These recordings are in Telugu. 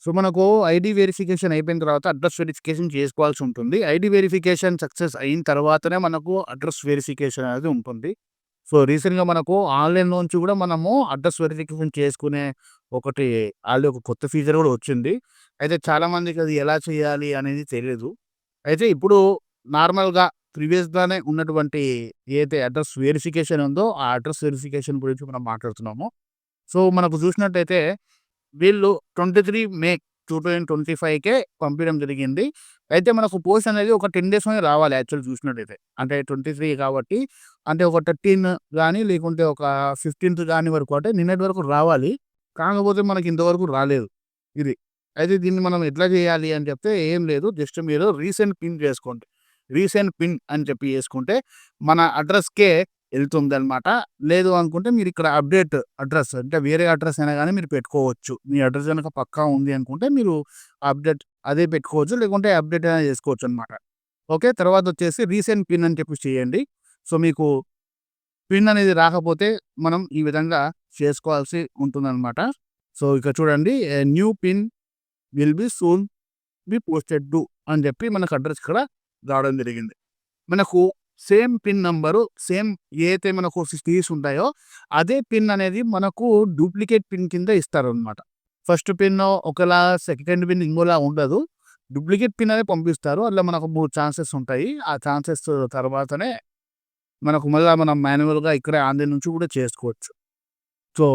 సో, మనకు ఐడీ వెరిఫికేషన్ అయిపోయిన తర్వాత అడ్రెస్ వెరిఫికేషన్ చేసుకోవాల్సి ఉంటుంది. ఐడీ వెరిఫికేషన్ సక్సెస్ అయిన తర్వాతనే మనకు అడ్రెస్ వెరిఫికేషన్ అనేది ఉంటుంది. సో, రీసెంట్‌గా మనకు ఆన్‌లైన్‌లోంచి కూడా మనము అడ్రెస్ వెరిఫికేషన్ చేసుకునే ఒకటి ఆల్రెడీ ఒక కొత్త ఫీచర్ కూడా వచ్చింది. అయితే చాలామందికి అది ఎలా చేయాలి అనేది తెలీదు. అయితే ఇప్పుడు నార్మల్‌గా ప్రీవియస్‌గానే ఉన్నటువంటి ఏదైతే అడ్రెస్ వెరిఫికేషన్ ఉందో, ఆ అడ్రెస్ వెరిఫికేషన్ గురించి మనం మాట్లాడుతున్నాము. సో, మనకు చూసినట్టయితే వీళ్ళు 23 మే 2025కే పంపియడం జరిగింది. అయితే మనకు పోస్ట్ అనేది ఒక 10 డేస్‌లోనే రావాలి యాక్చువల్‌గా చూసినట్టయితే. అంటే 23 కాబట్టి అంటే ఒక 13 గాని లేకుంటే ఒక 15థ్ గాని వరకు అంటే నిన్నటి వరకు రావాలి. కాకపోతే మనకి ఇంతవరకు రాలేదు ఇది. అయితే దీన్ని మనం ఎట్లా చేయాలి అని చెప్తే ఏం లేదు. జస్ట్ మీరు రీసెంట్ పిన్ చేసుకోండి. రీసెంట్ పిన్ అని చెప్పి చేసుకుంటే మన అడ్రస్‌కే ఎళ్తుందనమాట. లేదు అనుకుంటే మీరిక్కడ అప్‌డేట్ అడ్రెస్ అంటే వేరే అడ్రెస్ అయినా గాని మీరు పెట్టుకోవచ్చు. మీ అడ్రెస్ గనక పక్కా ఉంది అనుకుంటే మీరు అప్‌డేట్ అదే పెట్టుకోవచ్చు. లేకుంటే అప్‌డేట్ అయినా చేసుకోవచ్చనమాట. ఓకే. తర్వాతొచ్చేసి రీసెంట్ పిన్ అని చెప్పేసి చేయండి. సో, మీకు పిన్ అనేది రాకపోతే మనం ఈ విధంగా చేసుకోవాల్సి ఉంటుందనమాట. సో, ఇక్కడ చూడండి new pin will be soon be posted to అని చెప్పి మనకు అడ్రెస్ ఇక్కడ రావడం జరిగింది. మనకు సేమ్ పిన్ నంబరు సేమ్ ఏదైతే మనకు 6 డిజిట్స్ ఉంటాయో అదే పిన్ అనేది మనకు డూప్లికేట్ పిన్ కింద ఇస్తారనమాట. ఫస్ట్ పిన్ ఒకలా, సెకండ్ పిన్ ఇంకోలా ఉండదు. డూప్లికేట్ పిన్ అనేది పంపిస్తారు. అందులో మనకు 3 ఛాన్సెస్ ఉంటాయి. ఆ ఛాన్సెస్ తర్వాతనే మనకు మళ్ళా మనం మాన్యువల్‌గా ఇక్కడే ఆన్‌లైన్ నుంచి కూడా చేసుకోవచ్చు. సో,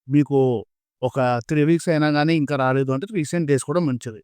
మీకు ఒక 3 వీక్స్ అయినా గాని ఇంకా రాలేదు అంటే రీసెంట్ చేసుకోవడం మంచిది.